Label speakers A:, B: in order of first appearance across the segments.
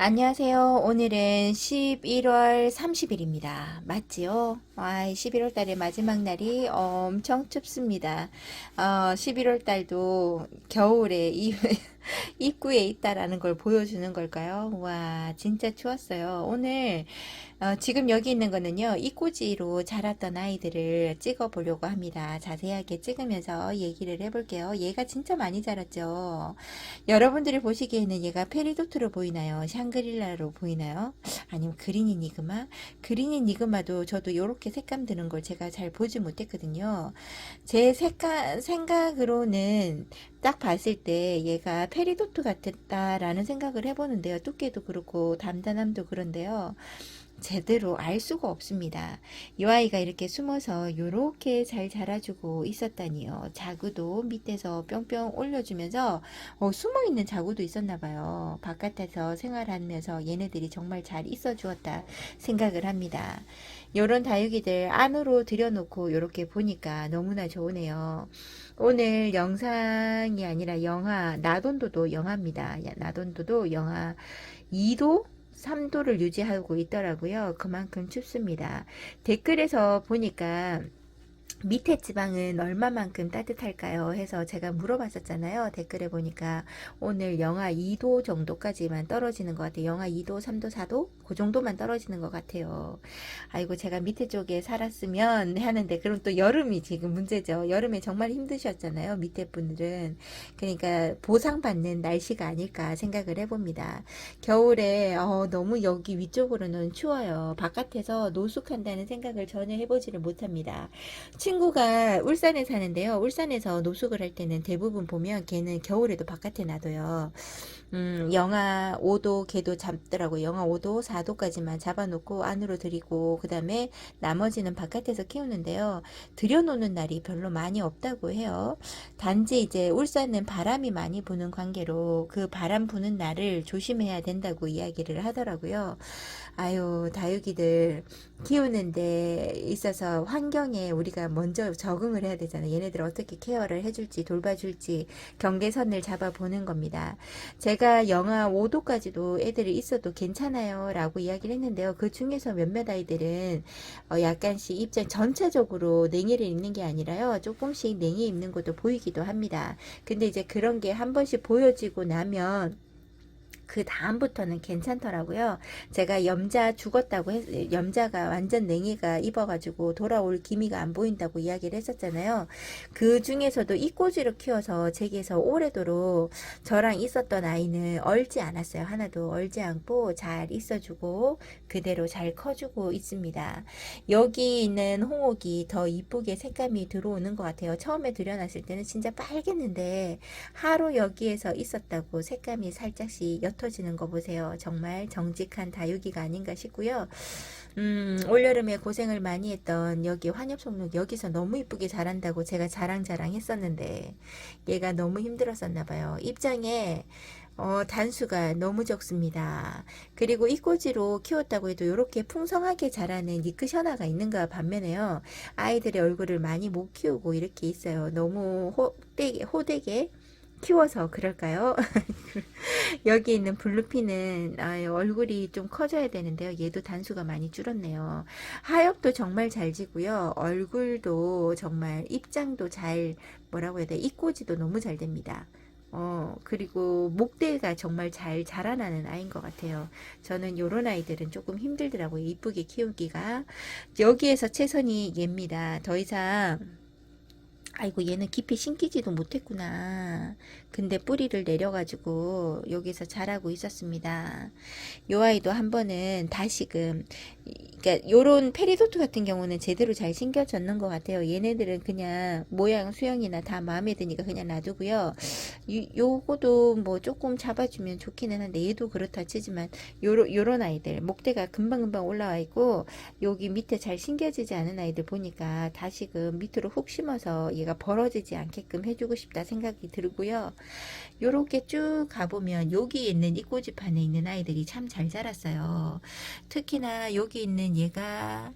A: 안녕하세요. 오늘은 11월 30일입니다. 맞지요? 11월 달의 마지막 날이 엄청 춥습니다. 11월 달도 겨울에 입구에 있다라는 걸 보여주는 걸까요? 와, 진짜 추웠어요. 오늘 지금 여기 있는 거는요, 이꼬지로 자랐던 아이들을 찍어 보려고 합니다. 자세하게 찍으면서 얘기를 해볼게요. 얘가 진짜 많이 자랐죠. 여러분들이 보시기에는 얘가 페리도트로 보이나요? 샹그릴라로 보이나요? 아니면 그린이 니그마? 그린이 니그마도 저도 이렇게 색감 드는 걸 제가 잘 보지 못했거든요. 제 생각으로는 딱 봤을 때 얘가 페리도트 같았다라는 생각을 해보는데요. 두께도 그렇고 담담함도 그런데요. 제대로 알 수가 없습니다. 이 아이가 이렇게 숨어서 이렇게 잘 자라주고 있었다니요. 자구도 밑에서 뿅뿅 올려주면서 숨어있는 자구도 있었나 봐요. 바깥에서 생활하면서 얘네들이 정말 잘 있어 주었다 생각을 합니다. 요런 다육이들 안으로 들여놓고 이렇게 보니까 너무나 좋으네요. 오늘 영상이 아니라 영하, 나돈도도 영하입니다. 나돈도도 영하 2도? 3도를 유지하고 있더라고요. 그만큼 춥습니다. 댓글에서 보니까 밑에 지방은 얼마만큼 따뜻할까요? 해서 제가 물어봤었잖아요. 댓글에 보니까 오늘 영하 2도 정도까지만 떨어지는 것 같아요. 영하 2도, 3도, 4도? 그 정도만 떨어지는 것 같아요. 아이고, 제가 밑에 쪽에 살았으면 하는데, 그럼 또 여름이 지금 문제죠. 여름에 정말 힘드셨잖아요. 밑에 분들은. 그러니까 보상받는 날씨가 아닐까 생각을 해봅니다. 겨울에 너무 여기 위쪽으로는 추워요. 바깥에서 노숙한다는 생각을 전혀 해보지를 못합니다. 친구가 울산에 사는데요. 울산에서 노숙을 할 때는 대부분 보면 걔는 겨울에도 바깥에 놔둬요. 영하 5도 걔도 잡더라고요. 영하 5도, 4도까지만 잡아놓고 안으로 들이고 그 다음에 나머지는 바깥에서 키우는데요. 들여놓는 날이 별로 많이 없다고 해요. 단지 이제 울산은 바람이 많이 부는 관계로 그 바람 부는 날을 조심해야 된다고 이야기를 하더라고요. 아유, 다육이들 키우는 데 있어서 환경에 우리가 먼저 적응을 해야 되잖아요. 얘네들 어떻게 케어를 해줄지 돌봐줄지 경계선을 잡아보는 겁니다. 제가 영하 5도까지도 애들이 있어도 괜찮아요 라고 이야기를 했는데요. 그 중에서 몇몇 아이들은 약간씩 입장 전체적으로 냉이를 입는 게 아니라요. 조금씩 냉이 입는 것도 보이기도 합니다. 근데 이제 그런 게 한 번씩 보여지고 나면 그 다음부터는 괜찮더라고요. 제가 염자 죽었다고 염자가 완전 냉이가 입어가지고 돌아올 기미가 안 보인다고 이야기를 했었잖아요. 그 중에서도 이꼬지로 키워서 제게서 오래도록 저랑 있었던 아이는 얼지 않았어요. 하나도 얼지 않고 잘 있어주고 그대로 잘 커주고 있습니다. 여기 있는 홍옥이 더 이쁘게 색감이 들어오는 것 같아요. 처음에 들여놨을 때는 진짜 빨갰는데 하루 여기에서 있었다고 색감이 살짝씩 옅어지는 거 보세요. 정말 정직한 다육이가 아닌가 싶고요. 올여름에 고생을 많이 했던 여기 환엽송록 여기서 너무 이쁘게 자란다고 제가 자랑자랑 했었는데 얘가 너무 힘들었었나 봐요. 입장에 단수가 너무 적습니다. 그리고 이꼬지로 키웠다고 해도 이렇게 풍성하게 자라는 니크셔나가 있는가 반면에요. 아이들의 얼굴을 많이 못 키우고 이렇게 있어요. 너무 호되게 키워서 그럴까요? 여기 있는 블루피는 얼굴이 좀 커져야 되는데요. 얘도 단수가 많이 줄었네요. 하엽도 정말 잘 지고요. 얼굴도 정말 입장도 잘 뭐라고 해야 돼? 이꼬지도 너무 잘 됩니다. 그리고 목대가 정말 잘 자라나는 아이인 것 같아요. 저는 요런 아이들은 조금 힘들더라고요. 이쁘게 키우기가. 여기에서 최선이 얘입니다. 더 이상 아이고 얘는 깊이 심기지도 못했구나. 근데 뿌리를 내려가지고 여기서 자라고 있었습니다. 요 아이도 한 번은 다시금 그러니까 요런 페리도트 같은 경우는 제대로 잘 심겨졌는 것 같아요. 얘네들은 그냥 모양 수영이나 다 마음에 드니까 그냥 놔두고요. 요거도 뭐 조금 잡아주면 좋기는 한데 얘도 그렇다 치지만 요런 아이들 목대가 금방금방 올라와 있고 여기 밑에 잘 심겨지지 않은 아이들 보니까 다시금 밑으로 훅 심어서 얘가 벌어지지 않게끔 해주고 싶다 생각이 들고요. 요렇게 쭉 가보면 여기 있는 이 꼬집판에 있는 아이들이 참 잘 자랐어요. 특히나 여기 있는 얘가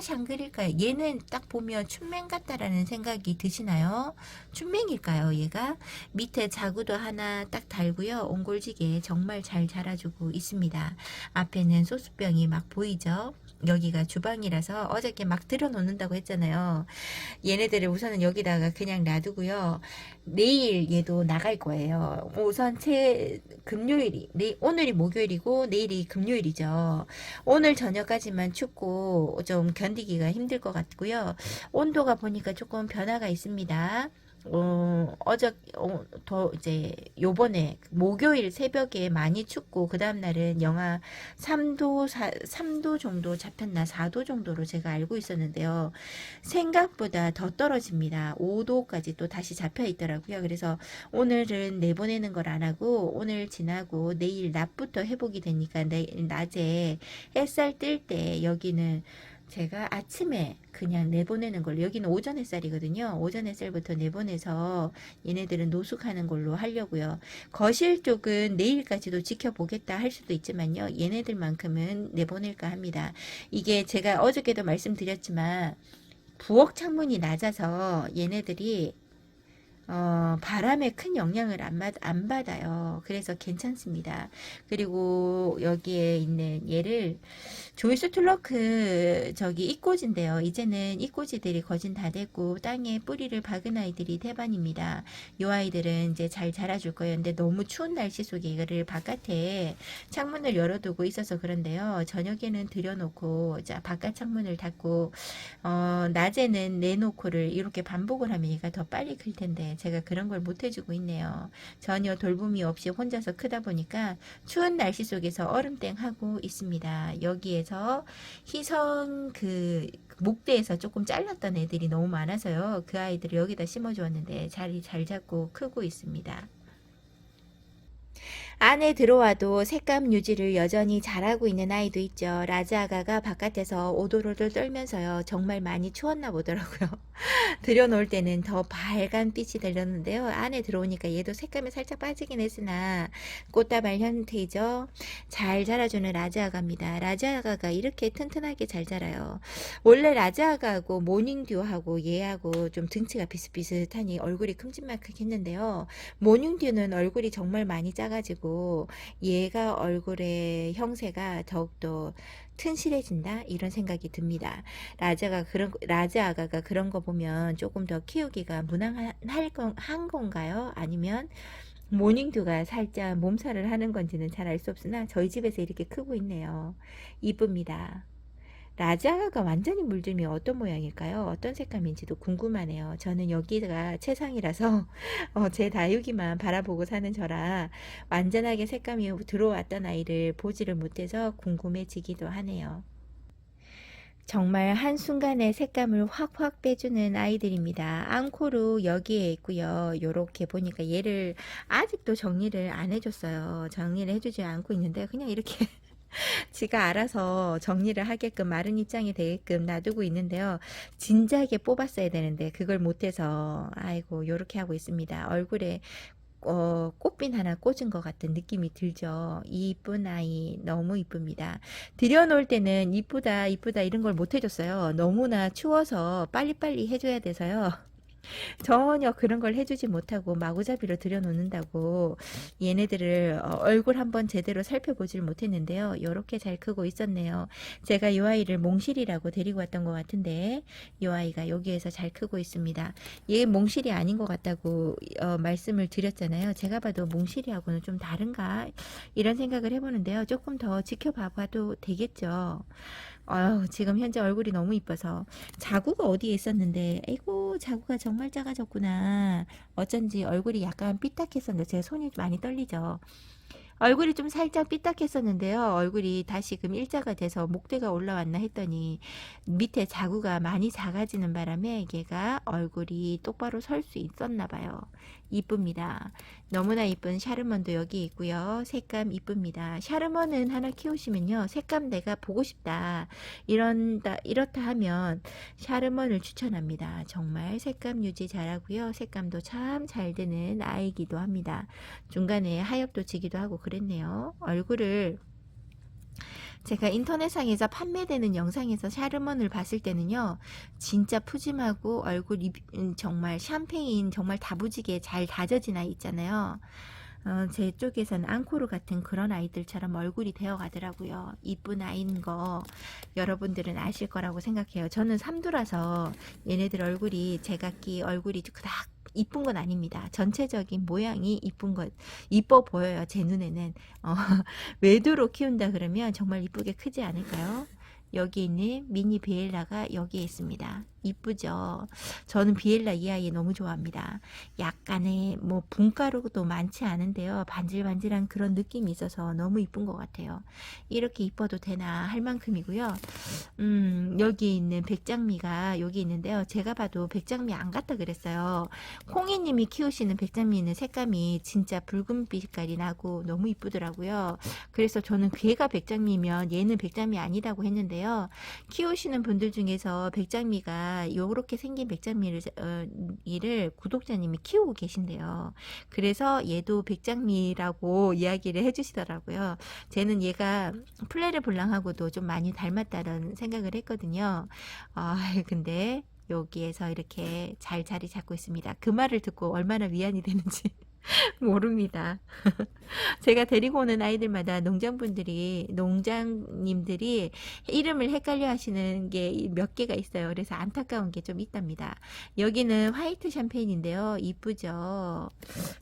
A: 샹그릴까요? 얘는 딱 보면 춘맹 같다라는 생각이 드시나요? 춘맹일까요? 얘가 밑에 자구도 하나 딱 달고요. 옹골지게 정말 잘 자라주고 있습니다. 앞에는 소스병이 막 보이죠? 여기가 주방이라서 어저께 막 들여놓는다고 했잖아요. 얘네들을 우선은 여기다가 그냥 놔두고요. 내일 얘도 나갈 거예요. 우선 오늘이 목요일이고 내일이 금요일이죠. 오늘 저녁까지만 춥고 좀 견디기가 힘들 것 같고요. 온도가 보니까 조금 변화가 있습니다. 더 이제 요번에 목요일 새벽에 많이 춥고 그 다음날은 영하 3도 정도 잡혔나 4도 정도로 제가 알고 있었는데요. 생각보다 더 떨어집니다. 5도까지 또 다시 잡혀 있더라고요. 그래서 오늘은 내보내는 걸 안 하고 오늘 지나고 내일 낮부터 회복이 되니까 내일 낮에 햇살 뜰 때 여기는 제가 아침에 그냥 내보내는 걸로, 여기는 오전 햇살이거든요. 오전 햇살부터 내보내서 얘네들은 노숙하는 걸로 하려고요. 거실 쪽은 내일까지도 지켜보겠다 할 수도 있지만요. 얘네들만큼은 내보낼까 합니다. 이게 제가 어저께도 말씀드렸지만 부엌 창문이 낮아서 얘네들이 바람에 큰 영향을 안 받아요. 그래서 괜찮습니다. 그리고 여기에 있는 얘를 조이스 툴러크 저기 이꼬지인데요. 이제는 이꼬지들이 거진 다 됐고 땅에 뿌리를 박은 아이들이 대반입니다. 이 아이들은 이제 잘 자라줄 거예요. 근데 너무 추운 날씨 속에 이거를 바깥에 창문을 열어두고 있어서 그런데요. 저녁에는 들여놓고 자 바깥 창문을 닫고 낮에는 내놓고를 이렇게 반복을 하면 얘가 더 빨리 클 텐데 제가 그런 걸 못 해주고 있네요. 전혀 돌봄이 없이 혼자서 크다 보니까 추운 날씨 속에서 얼음땡 하고 있습니다. 여기에서 희성 목대에서 조금 잘랐던 애들이 너무 많아서요. 그 아이들을 여기다 심어 주었는데 자리 잘 잡고 크고 있습니다. 안에 들어와도 색감 유지를 여전히 잘하고 있는 아이도 있죠. 라즈아가가 바깥에서 오돌오돌 떨면서요. 정말 많이 추웠나 보더라고요. 들여놓을 때는 더 빨간 빛이 들렸는데요. 안에 들어오니까 얘도 색감이 살짝 빠지긴 했으나 꽃다발 형태이죠. 잘 자라주는 라즈아가입니다. 라즈아가가 이렇게 튼튼하게 잘 자라요. 원래 라즈아가하고 모닝듀하고 얘하고 좀 등치가 비슷비슷하니 얼굴이 큼직막하겠는데요. 모닝듀는 얼굴이 정말 많이 작아지고 얘가 얼굴의 형세가 더욱더 튼실해진다 이런 생각이 듭니다. 라즈아가가 그런 거 보면 조금 더 키우기가 무난한 건가요? 아니면 모닝듀가 살짝 몸살을 하는 건지는 잘 알 수 없으나 저희 집에서 이렇게 크고 있네요. 이쁩니다. 라자가 완전히 물들면 어떤 모양일까요? 어떤 색감인지도 궁금하네요. 저는 여기가 최상이라서 제 다육이만 바라보고 사는 저라 완전하게 색감이 들어왔던 아이를 보지를 못해서 궁금해지기도 하네요. 정말 한순간에 색감을 확확 빼주는 아이들입니다. 앙코르 여기에 있고요. 요렇게 보니까 얘를 아직도 정리를 안 해줬어요. 정리를 해주지 않고 있는데 그냥 이렇게 지가 알아서 정리를 하게끔 마른 입장이 되게끔 놔두고 있는데요. 진작에 뽑았어야 되는데 그걸 못해서 아이고 요렇게 하고 있습니다. 얼굴에 꽃핀 하나 꽂은 것 같은 느낌이 들죠. 이쁜 아이 너무 이쁩니다. 들여놓을 때는 이쁘다 이쁘다 이런 걸 못 해줬어요. 너무나 추워서 빨리빨리 해줘야 돼서요. 전혀 그런 걸 해주지 못하고 마구잡이로 들여놓는다고 얘네들을 얼굴 한번 제대로 살펴보질 못했는데요. 이렇게 잘 크고 있었네요. 제가 이 아이를 몽실이라고 데리고 왔던 것 같은데 이 아이가 여기에서 잘 크고 있습니다. 얘 몽실이 아닌 것 같다고 말씀을 드렸잖아요. 제가 봐도 몽실이하고는 좀 다른가 이런 생각을 해보는데요. 조금 더 지켜봐도 되겠죠. 지금 현재 얼굴이 너무 이뻐서 자구가 어디에 있었는데 아이고 자구가 정말 작아졌구나. 어쩐지 얼굴이 약간 삐딱했었는데 제 손이 많이 떨리죠. 얼굴이 좀 살짝 삐딱했었는데요. 얼굴이 다시금 일자가 돼서 목대가 올라왔나 했더니 밑에 자구가 많이 작아지는 바람에 얘가 얼굴이 똑바로 설 수 있었나 봐요. 이쁩니다. 너무나 이쁜 샤르먼도 여기 있고요. 색감 이쁩니다. 샤르먼은 하나 키우시면요. 색감 내가 보고 싶다. 이렇다 하면 샤르먼을 추천합니다. 정말 색감 유지 잘하고요. 색감도 참 잘 드는 아이기도 합니다. 중간에 하엽도 지기도 하고 그랬네요. 얼굴을 제가 인터넷상에서 판매되는 영상에서 샤르먼을 봤을 때는요, 진짜 푸짐하고 얼굴이 정말 샴페인 정말 다부지게 잘 다져진 아이 있잖아요. 제 쪽에서는 앙코르 같은 그런 아이들처럼 얼굴이 되어 가더라고요. 이쁜 아이인 거 여러분들은 아실 거라고 생각해요. 저는 삼두라서 얘네들 얼굴이 제각기 얼굴이 그닥 이쁜 건 아닙니다. 전체적인 모양이 이뻐 보여요. 제 눈에는. 외두로 키운다 그러면 정말 이쁘게 크지 않을까요? 여기 있는 미니 비엘라가 여기에 있습니다. 이쁘죠? 저는 비엘라 이 아이 너무 좋아합니다. 약간의 뭐 분가루도 많지 않은데요. 반질반질한 그런 느낌이 있어서 너무 이쁜 것 같아요. 이렇게 이뻐도 되나 할 만큼이고요. 여기 있는 백장미가 여기 있는데요. 제가 봐도 백장미 안 같다 그랬어요. 콩이님이 키우시는 백장미는 색감이 진짜 붉은빛 색깔이 나고 너무 이쁘더라고요. 그래서 저는 걔가 백장미면 얘는 백장미 아니라고 했는데요. 키우시는 분들 중에서 백장미가 요렇게 생긴 백장미를 구독자님이 키우고 계신데요. 그래서 얘도 백장미라고 이야기를 해주시더라고요. 쟤는 얘가 플레르블랑하고도 좀 많이 닮았다는 생각을 했거든요. 근데 여기에서 이렇게 잘 자리 잡고 있습니다. 그 말을 듣고 얼마나 위안이 되는지 모릅니다. 제가 데리고 오는 아이들마다 농장님들이 이름을 헷갈려 하시는 게 몇 개가 있어요. 그래서 안타까운 게 좀 있답니다. 여기는 화이트 샴페인인데요. 이쁘죠?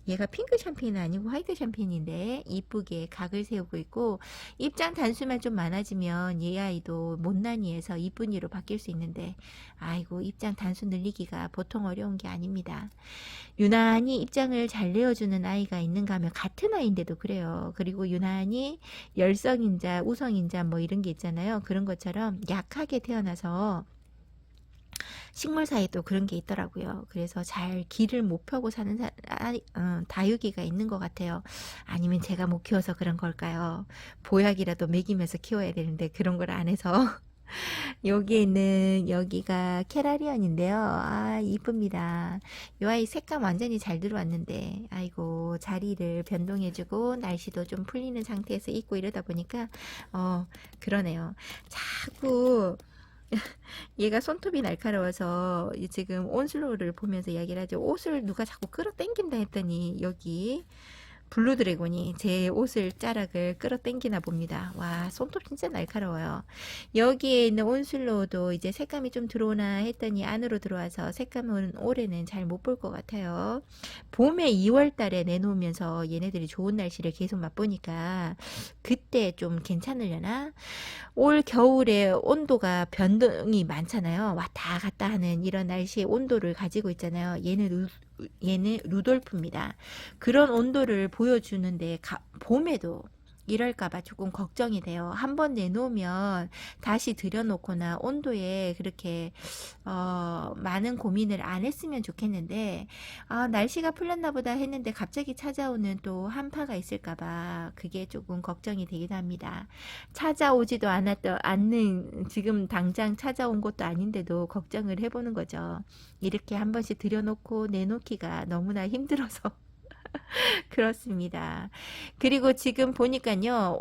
A: 얘가 핑크 샴페인은 아니고 화이트 샴페인인데 이쁘게 각을 세우고 있고, 입장 단수만 좀 많아지면 얘 아이도 못난이에서 이쁜이로 바뀔 수 있는데, 아이고 입장 단수 늘리기가 보통 어려운 게 아닙니다. 유난히 입장을 잘 내어주는 아이가 있는가 하면 같은 아이인데도 그래요. 그리고 유난히 열성인자, 우성인자 뭐 이런 게 있잖아요. 그런 것처럼 약하게 태어나서 식물사이에 또 그런 게 있더라고요. 그래서 잘 길을 못 펴고 사는 다육이가 있는 것 같아요. 아니면 제가 못 키워서 그런 걸까요? 보약이라도 먹이면서 키워야 되는데 그런 걸 안 해서. 여기에 있는 여기가 캐라리언인데요. 이쁩니다. 이 아이 색감 완전히 잘 들어왔는데, 아이고 자리를 변동해주고 날씨도 좀 풀리는 상태에서 있고 이러다 보니까 그러네요. 자꾸 얘가 손톱이 날카로워서 지금 온슬로우를 보면서 이야기를 하죠. 옷을 누가 자꾸 끌어당긴다 했더니 여기 블루 드래곤이 제 옷을 자락을 끌어당기나 봅니다. 와, 손톱 진짜 날카로워요. 여기에 있는 온슬로우도 이제 색감이 좀 들어오나 했더니 안으로 들어와서 색감은 올해는 잘 못 볼 것 같아요. 봄에 2월 달에 내놓으면서 얘네들이 좋은 날씨를 계속 맛보니까 그때 좀 괜찮으려나? 올 겨울에 온도가 변동이 많잖아요. 왔다 갔다 하는 이런 날씨의 온도를 가지고 있잖아요. 얘는 루돌프입니다. 그런 온도를 보여주는데 봄에도 이럴까봐 조금 걱정이 돼요. 한번 내놓으면 다시 들여놓거나 온도에 그렇게 많은 고민을 안 했으면 좋겠는데, 날씨가 풀렸나 보다 했는데 갑자기 찾아오는 또 한파가 있을까봐 그게 조금 걱정이 되기도 합니다. 찾아오지도 않는 지금 당장 찾아온 것도 아닌데도 걱정을 해보는 거죠. 이렇게 한 번씩 들여놓고 내놓기가 너무나 힘들어서 그렇습니다. 그리고 지금 보니까요,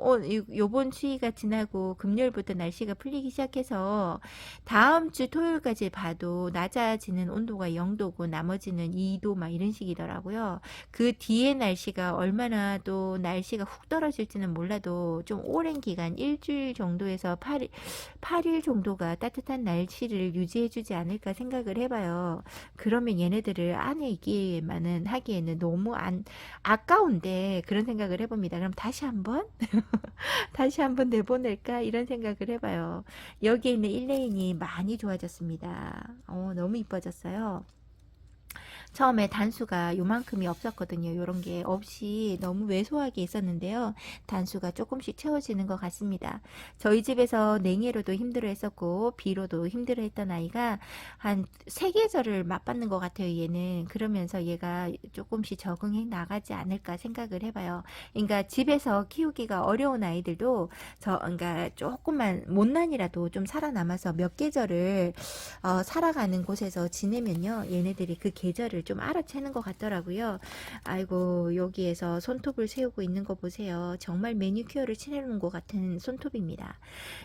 A: 요번 추위가 지나고 금요일부터 날씨가 풀리기 시작해서 다음 주 토요일까지 봐도 낮아지는 온도가 0도고 나머지는 2도 막 이런 식이더라고요. 그 뒤에 날씨가 얼마나 또 날씨가 훅 떨어질지는 몰라도 좀 오랜 기간 일주일 정도에서 8일 정도가 따뜻한 날씨를 유지해주지 않을까 생각을 해봐요. 그러면 얘네들을 안에 있기만은 하기에는 너무 아까운데 그런 생각을 해봅니다. 그럼 다시 한번 내보낼까 이런 생각을 해봐요. 여기에 있는 1레인이 많이 좋아졌습니다. 너무 이뻐졌어요. 처음에 단수가 요만큼이 없었거든요. 요런 게 없이 너무 왜소하게 있었는데요. 단수가 조금씩 채워지는 것 같습니다. 저희 집에서 냉해로도 힘들어 했었고 비로도 힘들어 했던 아이가 한 3계절을 맛봤는 것 같아요. 얘는. 그러면서 얘가 조금씩 적응해 나가지 않을까 생각을 해봐요. 그러니까 집에서 키우기가 어려운 아이들도 그러니까 조금만 못난이라도 좀 살아남아서 몇 계절을 살아가는 곳에서 지내면요. 얘네들이 그 계절을 좀 알아채는 것 같더라고요. 아이고, 여기에서 손톱을 세우고 있는 거 보세요. 정말 매니큐어를 칠해놓은 것 같은 손톱입니다.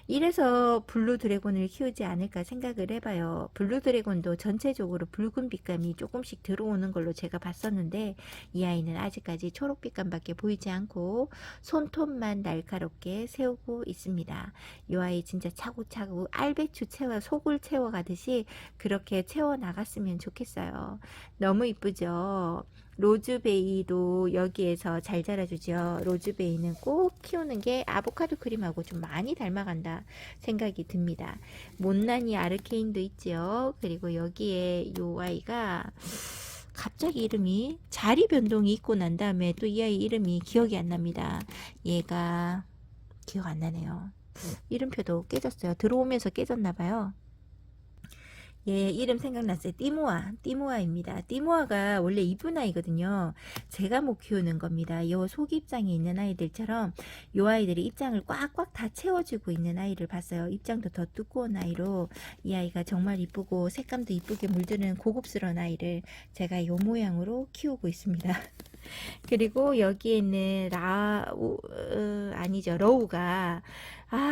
A: 이래서 블루 드래곤을 키우지 않을까 생각을 해봐요. 블루 드래곤도 전체적으로 붉은 빛감이 조금씩 들어오는 걸로 제가 봤었는데 이 아이는 아직까지 초록 빛감밖에 보이지 않고 손톱만 날카롭게 세우고 있습니다. 이 아이 진짜 차고차고 알배추 채워 속을 채워가듯이 그렇게 채워 나갔으면 좋겠어요. 너무 이쁘죠? 로즈베이도 여기에서 잘 자라주죠. 로즈베이는 꼭 키우는 게 아보카도 크림하고 좀 많이 닮아간다 생각이 듭니다. 못난이 아르케인도 있죠. 그리고 여기에 요 아이가 갑자기 이름이 자리 변동이 있고 난 다음에 또 이 아이 이름이 기억이 안 납니다. 얘가 기억 안 나네요. 이름표도 깨졌어요. 들어오면서 깨졌나 봐요. 예, 이름 생각났어요. 띠모아입니다. 띠모아가 원래 이쁜 아이거든요. 제가 못 키우는 겁니다. 요 속입장에 있는 아이들처럼 요 아이들이 입장을 꽉꽉 다 채워주고 있는 아이를 봤어요. 입장도 더 두꺼운 아이로 이 아이가 정말 이쁘고 색감도 이쁘게 물드는 고급스러운 아이를 제가 요 모양으로 키우고 있습니다. 그리고 여기에 있는 러우가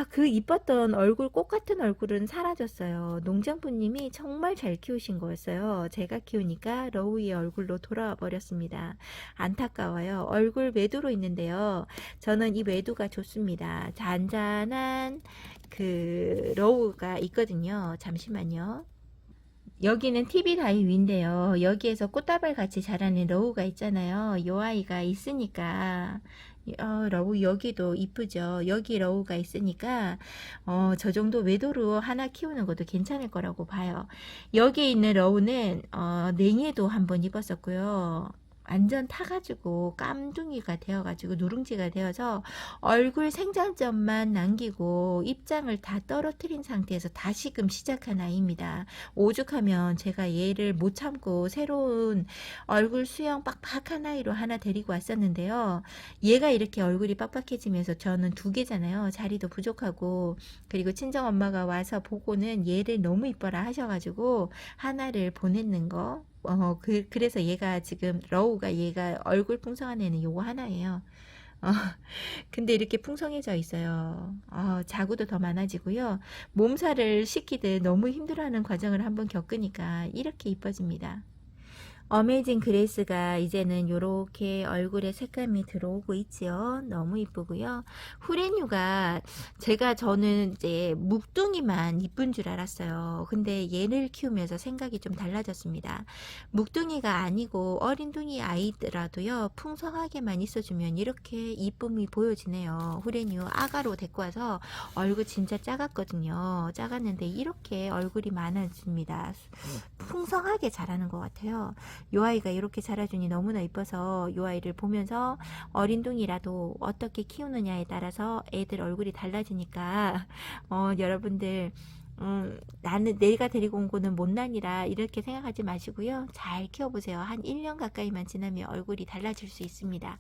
A: 그 이뻤던 얼굴, 꽃 같은 얼굴은 사라졌어요. 농장부님이 정말 잘 키우신 거였어요. 제가 키우니까 러우의 얼굴로 돌아와 버렸습니다. 안타까워요. 얼굴 매두로 있는데요. 저는 이 매두가 좋습니다. 잔잔한 그 러우가 있거든요. 잠시만요. 여기는 TV 다이위인데요. 여기에서 꽃다발 같이 자라는 러우가 있잖아요. 요 아이가 있으니까 러우 여기도 이쁘죠. 여기 러우가 있으니까 저 정도 외도로 하나 키우는 것도 괜찮을 거라고 봐요. 여기 있는 러우는 냉해도 한번 입었었고요. 완전 타가지고 깜둥이가 되어가지고 누룽지가 되어서 얼굴 생장점만 남기고 입장을 다 떨어뜨린 상태에서 다시금 시작한 아이입니다. 오죽하면 제가 얘를 못 참고 새로운 얼굴 수영 빡빡한 아이로 하나 데리고 왔었는데요. 얘가 이렇게 얼굴이 빡빡해지면서 저는 2개잖아요. 자리도 부족하고 그리고 친정엄마가 와서 보고는 얘를 너무 이뻐라 하셔가지고 하나를 보냈는 거. 그래서 얘가 지금 러우가 얘가 얼굴 풍성한 애는 요거 하나예요. 어, 근데 이렇게 풍성해져 있어요. 자구도 더 많아지고요. 몸살을 시키듯 너무 힘들어하는 과정을 한번 겪으니까 이렇게 이뻐집니다. 어메이징 그레이스가 이제는 이렇게 얼굴에 색감이 들어오고 있지요. 너무 이쁘고요. 후레뉴가 저는 이제 묵둥이만 이쁜 줄 알았어요. 근데 얘를 키우면서 생각이 좀 달라졌습니다. 묵둥이가 아니고 어린둥이 아이더라도요. 풍성하게만 있어주면 이렇게 이쁨이 보여지네요. 후레뉴 아가로 데리고 와서 얼굴 진짜 작았거든요. 작았는데 이렇게 얼굴이 많아집니다. 풍성하게 자라는 것 같아요. 요 아이가 이렇게 자라주니 너무나 이뻐서 요 아이를 보면서 어린둥이라도 어떻게 키우느냐에 따라서 애들 얼굴이 달라지니까 여러분들 나는 내가 데리고 온 거는 못난이라 이렇게 생각하지 마시고요. 잘 키워보세요. 한 1년 가까이만 지나면 얼굴이 달라질 수 있습니다.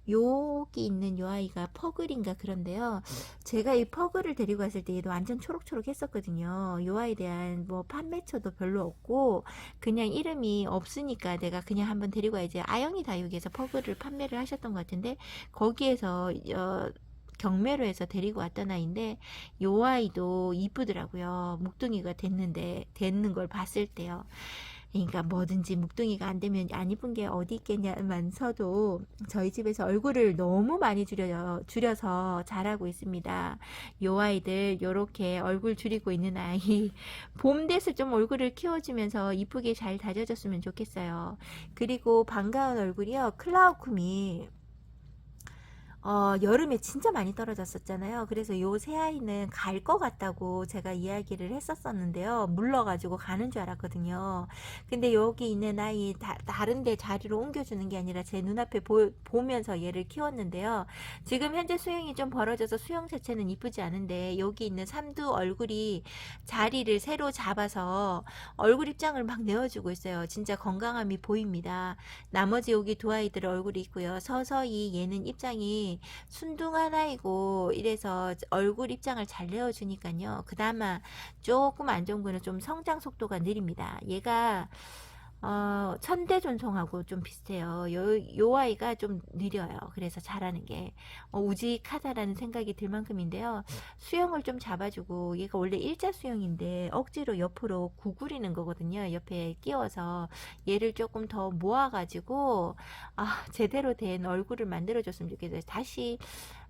A: 여기 있는 요 아이가 퍼글인가 그런데요. 제가 이 퍼글을 데리고 왔을 때 얘도 완전 초록초록 했었거든요. 요 아이에 대한 뭐 판매처도 별로 없고 그냥 이름이 없으니까 내가 그냥 한번 데리고 와야지. 아영이 다육에서 퍼글을 판매를 하셨던 것 같은데 거기에서 경매로 해서 데리고 왔던 아이인데 요 아이도 이쁘더라고요. 묵둥이가 됐는 걸 봤을 때요. 그러니까 뭐든지 묵둥이가 안 되면 안 이쁜 게 어디 있겠냐면서도 저희 집에서 얼굴을 너무 많이 줄여서 자라고 있습니다. 요 아이들 요렇게 얼굴 줄이고 있는 아이 봄 돼서 좀 얼굴을 키워주면서 이쁘게 잘 다져줬으면 좋겠어요. 그리고 반가운 얼굴이요. 클라우쿰이 여름에 진짜 많이 떨어졌었잖아요. 그래서 요 새아이는 갈 것 같다고 제가 이야기를 했었었는데요. 물러가지고 가는 줄 알았거든요. 근데 여기 있는 아이 다른 데 자리로 옮겨주는 게 아니라 제 눈앞에 보면서 얘를 키웠는데요. 지금 현재 수영이 좀 벌어져서 수영 자체는 이쁘지 않은데 여기 있는 삼두 얼굴이 자리를 새로 잡아서 얼굴 입장을 막 내어주고 있어요. 진짜 건강함이 보입니다. 나머지 여기 두 아이들 얼굴이 있고요. 서서히 얘는 입장이 순둥한 아이고 이래서 얼굴 입장을 잘 내어주니까요. 그나마 조금 안 좋은 거는 좀 성장 속도가 느립니다. 얘가 천대존송하고 좀 비슷해요. 요 아이가 좀 느려요. 그래서 잘하는 게 우직하다라는 생각이 들 만큼인데요. 수영을 좀 잡아주고 얘가 원래 일자 수영인데 억지로 옆으로 구부리는 거거든요. 옆에 끼워서 얘를 조금 더 모아가지고 제대로 된 얼굴을 만들어줬으면 좋겠어요. 다시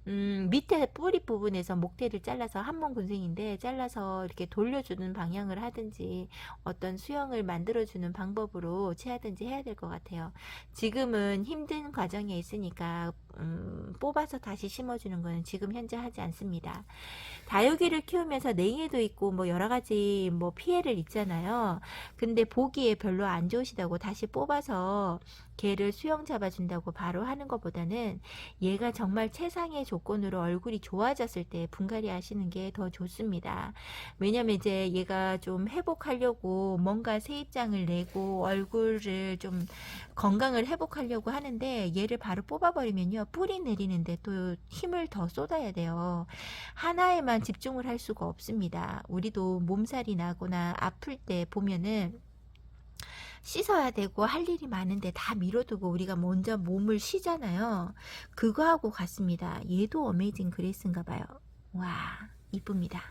A: 밑에 뿌리 부분에서 목대를 잘라서 한몸군생인데 잘라서 이렇게 돌려주는 방향을 하든지 어떤 수영을 만들어주는 방법으로 취하든지 해야 될 것 같아요. 지금은 힘든 과정에 있으니까 뽑아서 다시 심어주는 거는 지금 현재 하지 않습니다. 다육이를 키우면서 냉해도 있고 뭐 여러가지 뭐 피해를 입잖아요. 근데 보기에 별로 안 좋으시다고 다시 뽑아서 걔를 수영 잡아준다고 바로 하는 것보다는 얘가 정말 최상의 조건으로 얼굴이 좋아졌을 때 분갈이 하시는 게 더 좋습니다. 왜냐면 이제 얘가 좀 회복하려고 뭔가 새 입장을 내고 얼굴을 좀 건강을 회복하려고 하는데 얘를 바로 뽑아버리면요. 뿌리 내리는데 또 힘을 더 쏟아야 돼요. 하나에만 집중을 할 수가 없습니다. 우리도 몸살이 나거나 아플 때 보면은 씻어야 되고 할 일이 많은데 다 미뤄두고 우리가 먼저 몸을 쉬잖아요. 그거하고 같습니다. 얘도 어메이징 그레이스인가 봐요. 와, 이쁩니다.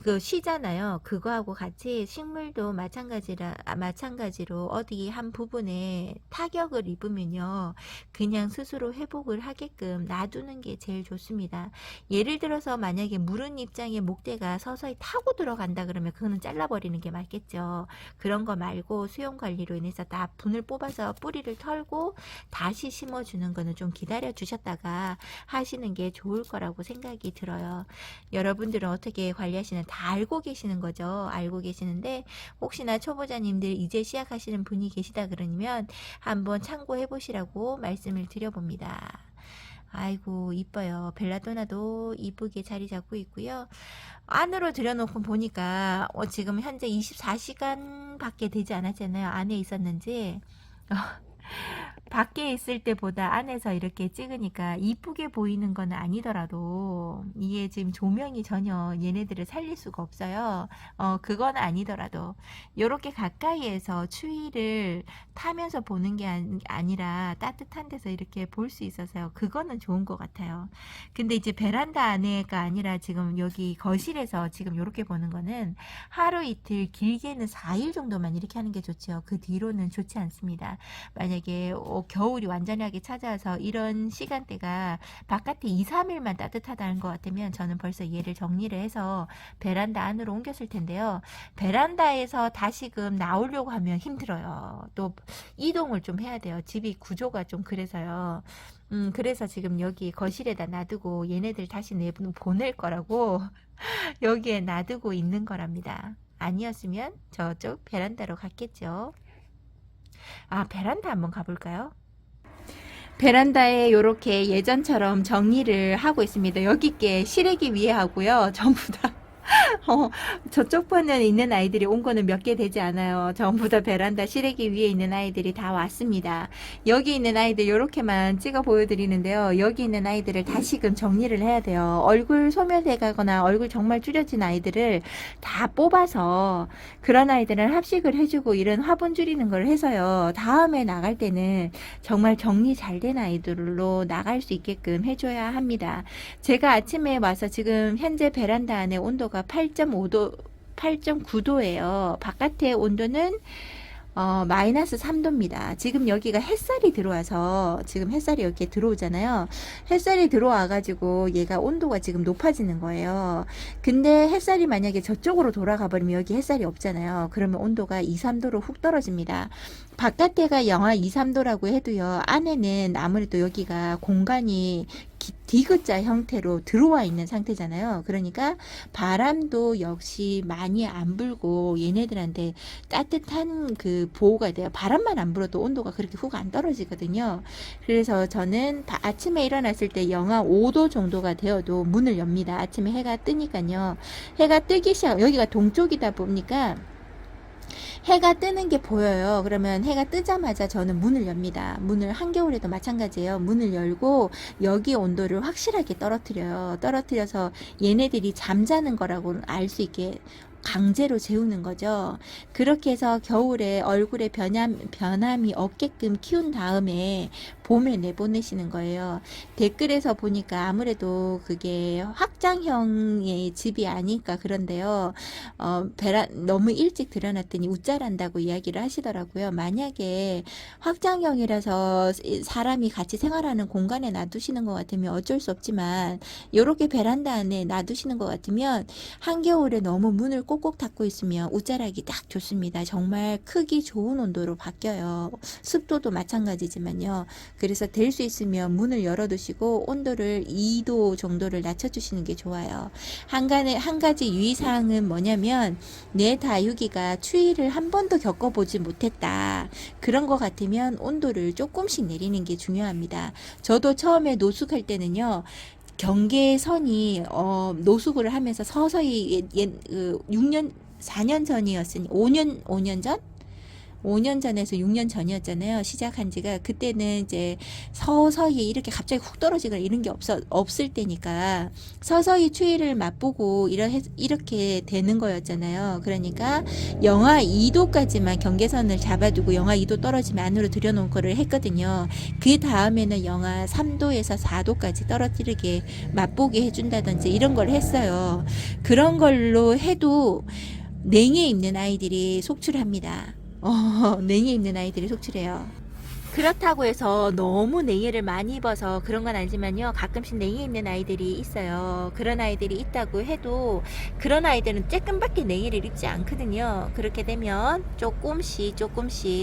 A: 그 쉬잖아요. 그거하고 같이 식물도 마찬가지로 어디 한 부분에 타격을 입으면요. 그냥 스스로 회복을 하게끔 놔두는 게 제일 좋습니다. 예를 들어서 만약에 무른 입장에 목대가 서서히 타고 들어간다 그러면 그거는 잘라버리는 게 맞겠죠. 그런 거 말고 수용 관리로 인해서 다 분을 뽑아서 뿌리를 털고 다시 심어주는 거는 좀 기다려 주셨다가 하시는 게 좋을 거라고 생각이 들어요. 여러분들은 어떻게 관리하시는 다 알고 계시는 거죠. 알고 계시는데 혹시나 초보자님들 이제 시작하시는 분이 계시다 그러면 한번 참고해 보시라고 말씀을 드려봅니다. 아이고 이뻐요. 벨라도나도 이쁘게 자리 잡고 있고요. 안으로 들여놓고 보니까 지금 현재 24시간 밖에 되지 않았잖아요. 안에 있었는지 밖에 있을 때보다 안에서 이렇게 찍으니까 이쁘게 보이는 건 아니더라도 이게 지금 조명이 전혀 얘네들을 살릴 수가 없어요. 그건 아니더라도 이렇게 가까이에서 추위를 타면서 보는 게 아니라 따뜻한 데서 이렇게 볼 수 있어서요. 그거는 좋은 것 같아요. 근데 이제 베란다 안에가 아니라 지금 여기 거실에서 지금 이렇게 보는 거는 하루 이틀 길게는 4일 정도만 이렇게 하는 게 좋죠. 그 뒤로는 좋지 않습니다. 만약에 겨울이 완전하게 찾아와서 이런 시간대가 바깥에 2, 3일만 따뜻하다는 것 같으면 저는 벌써 얘를 정리를 해서 베란다 안으로 옮겼을 텐데요. 베란다에서 다시금 나오려고 하면 힘들어요. 또 이동을 좀 해야 돼요. 집이 구조가 좀 그래서요. 그래서 지금 여기 거실에다 놔두고 얘네들 다시 보낼 거라고 여기에 놔두고 있는 거랍니다. 아니었으면 저쪽 베란다로 갔겠죠. 베란다 한번 가볼까요? 베란다에 이렇게 예전처럼 정리를 하고 있습니다. 여기께 실외기 위에 하고요. 전부 다 저쪽 편에 있는 아이들이 온 거는 몇 개 되지 않아요. 전부 다 베란다 실외기 위에 있는 아이들이 다 왔습니다. 여기 있는 아이들 이렇게만 찍어 보여드리는데요. 여기 있는 아이들을 다시금 정리를 해야 돼요. 얼굴 소멸돼 가거나 얼굴 정말 줄여진 아이들을 다 뽑아서 그런 아이들은 합식을 해주고 이런 화분 줄이는 걸 해서요. 다음에 나갈 때는 정말 정리 잘 된 아이들로 나갈 수 있게끔 해줘야 합니다. 제가 아침에 와서 지금 현재 베란다 안에 온도가 8.5도, 8.9도예요. 바깥의 온도는 마이너스 3도입니다. 지금 여기가 햇살이 들어와서 지금 햇살이 이렇게 들어오잖아요. 햇살이 들어와 가지고 얘가 온도가 지금 높아지는 거예요. 근데 햇살이 만약에 저쪽으로 돌아가 버리면 여기 햇살이 없잖아요. 그러면 온도가 2, 3도로 훅 떨어집니다. 바깥에가 영하 2, 3도라고 해도요. 안에는 아무래도 여기가 공간이 디귿자 형태로 들어와 있는 상태잖아요. 그러니까 바람도 역시 많이 안 불고 얘네들한테 따뜻한 그 보호가 돼요. 바람만 안 불어도 온도가 그렇게 훅 안 떨어지거든요. 그래서 저는 아침에 일어났을 때 영하 5도 정도가 되어도 문을 엽니다. 아침에 해가 뜨니까요. 해가 뜨기 시작, 여기가 동쪽이다 보니까 해가 뜨는 게 보여요. 그러면 해가 뜨자마자 저는 문을 엽니다. 문을 한겨울에도 마찬가지예요. 문을 열고 여기 온도를 확실하게 떨어뜨려요. 떨어뜨려서 얘네들이 잠자는 거라고 알 수 있게 강제로 재우는 거죠. 그렇게 해서 겨울에 얼굴에 변함이 없게끔 키운 다음에 봄에 내보내시는 거예요. 댓글에서 보니까 아무래도 그게 확장형의 집이 아닐까 그런데요. 너무 일찍 들여놨더니 웃자란다고 이야기를 하시더라고요. 만약에 확장형이라서 사람이 같이 생활하는 공간에 놔두시는 것 같으면 어쩔 수 없지만 이렇게 베란다 안에 놔두시는 것 같으면 한겨울에 너무 문을 꼭꼭 닫고 있으면 웃자라기 딱 좋습니다. 정말 크기 좋은 온도로 바뀌어요. 습도도 마찬가지지만요. 그래서 될 수 있으면 문을 열어두시고 온도를 2도 정도를 낮춰주시는 게 좋아요. 한 가지 유의사항은 뭐냐면 내 다육이가 추위를 한 번도 겪어보지 못했다. 그런 것 같으면 온도를 조금씩 내리는 게 중요합니다. 저도 처음에 노숙할 때는요. 경계선이 노숙을 하면서 서서히 6년 4년 전이었으니 5년 전? 5년 전에서 6년 전이었잖아요. 시작한 지가. 그때는 이제 서서히 이렇게 갑자기 훅 떨어지거나 이런 게 없을 때니까 서서히 추위를 맛보고 이렇게 되는 거였잖아요. 그러니까 영하 2도까지만 경계선을 잡아두고 영하 2도 떨어지면 안으로 들여놓은 거를 했거든요. 그 다음에는 영하 3도에서 4도까지 떨어뜨리게 맛보게 해준다든지 이런 걸 했어요. 그런 걸로 해도 냉해 입는 아이들이 속출합니다. 냉해 입는 아이들이 속출해요. 그렇다고 해서 너무 냉해를 많이 입어서 그런 건 아니지만요. 가끔씩 냉해 입는 아이들이 있어요. 그런 아이들이 있다고 해도 그런 아이들은 쬐끔밖에 냉해를 입지 않거든요. 그렇게 되면 조금씩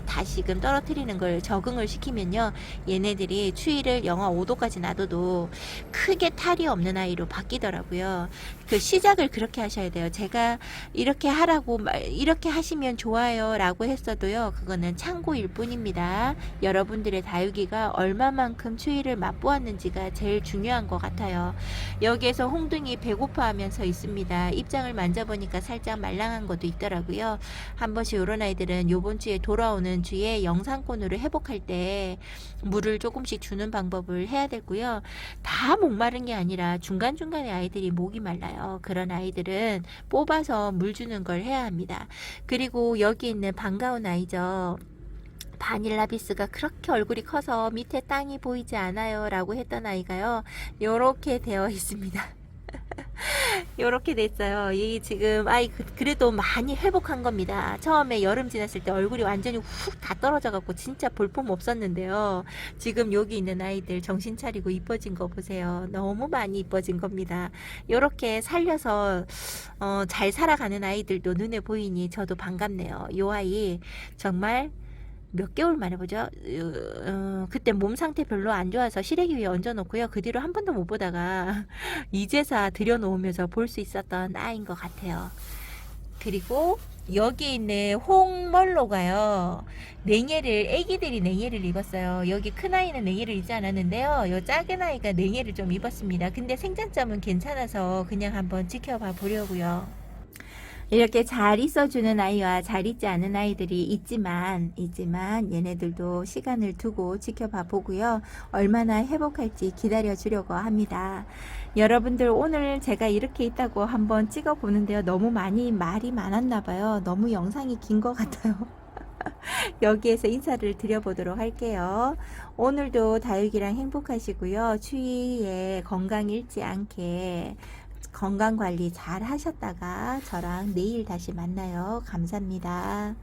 A: 다시금 떨어뜨리는 걸 적응을 시키면요. 얘네들이 추위를 영하 5도까지 놔둬도 크게 탈이 없는 아이로 바뀌더라고요. 그 시작을 그렇게 하셔야 돼요. 제가 이렇게 하라고 이렇게 하시면 좋아요 라고 했어도요. 그거는 참고일 뿐입니다. 여러분들의 다육이가 얼마만큼 추위를 맛보았는지가 제일 중요한 것 같아요. 여기에서 홍둥이 배고파하면서 있습니다. 입장을 만져보니까 살짝 말랑한 것도 있더라고요. 한 번씩 이런 아이들은 요번 주에 돌아오는 주에 영상권으로 회복할 때 물을 조금씩 주는 방법을 해야 되고요. 다 목마른 게 아니라 중간중간에 아이들이 목이 말라요. 그런 아이들은 뽑아서 물 주는 걸 해야 합니다. 그리고 여기 있는 반가운 아이죠. 바닐라비스가 그렇게 얼굴이 커서 밑에 땅이 보이지 않아요 라고 했던 아이가요. 요렇게 되어 있습니다. 요렇게 됐어요. 이 지금 아이 그래도 많이 회복한 겁니다. 처음에 여름 지났을 때 얼굴이 완전히 훅 다 떨어져 갖고 진짜 볼품 없었는데요. 지금 여기 있는 아이들 정신 차리고 이뻐진 거 보세요. 너무 많이 이뻐진 겁니다. 요렇게 살려서 잘 살아가는 아이들도 눈에 보이니 저도 반갑네요. 요 아이 정말 몇 개월 만에 보죠. 그때 몸 상태 별로 안 좋아서 시래기 위에 얹어놓고요. 그 뒤로 한 번도 못 보다가 이제사 들여놓으면서 볼 수 있었던 아이인 것 같아요. 그리고 여기 있는 홍멀로가요. 애기들이 냉해를 입었어요. 여기 큰 아이는 냉해를 입지 않았는데요. 요 작은 아이가 냉해를 좀 입었습니다. 근데 생장점은 괜찮아서 그냥 한번 지켜봐 보려고요. 이렇게 잘 있어주는 아이와 잘 있지 않은 아이들이 있지만 얘네들도 시간을 두고 지켜봐 보고요. 얼마나 회복할지 기다려 주려고 합니다. 여러분들 오늘 제가 이렇게 있다고 한번 찍어 보는데요. 너무 말이 많았나 봐요. 너무 영상이 긴 것 같아요. 여기에서 인사를 드려보도록 할게요. 오늘도 다육이랑 행복하시고요. 추위에 건강 잃지 않게 건강관리 잘 하셨다가 저랑 내일 다시 만나요. 감사합니다.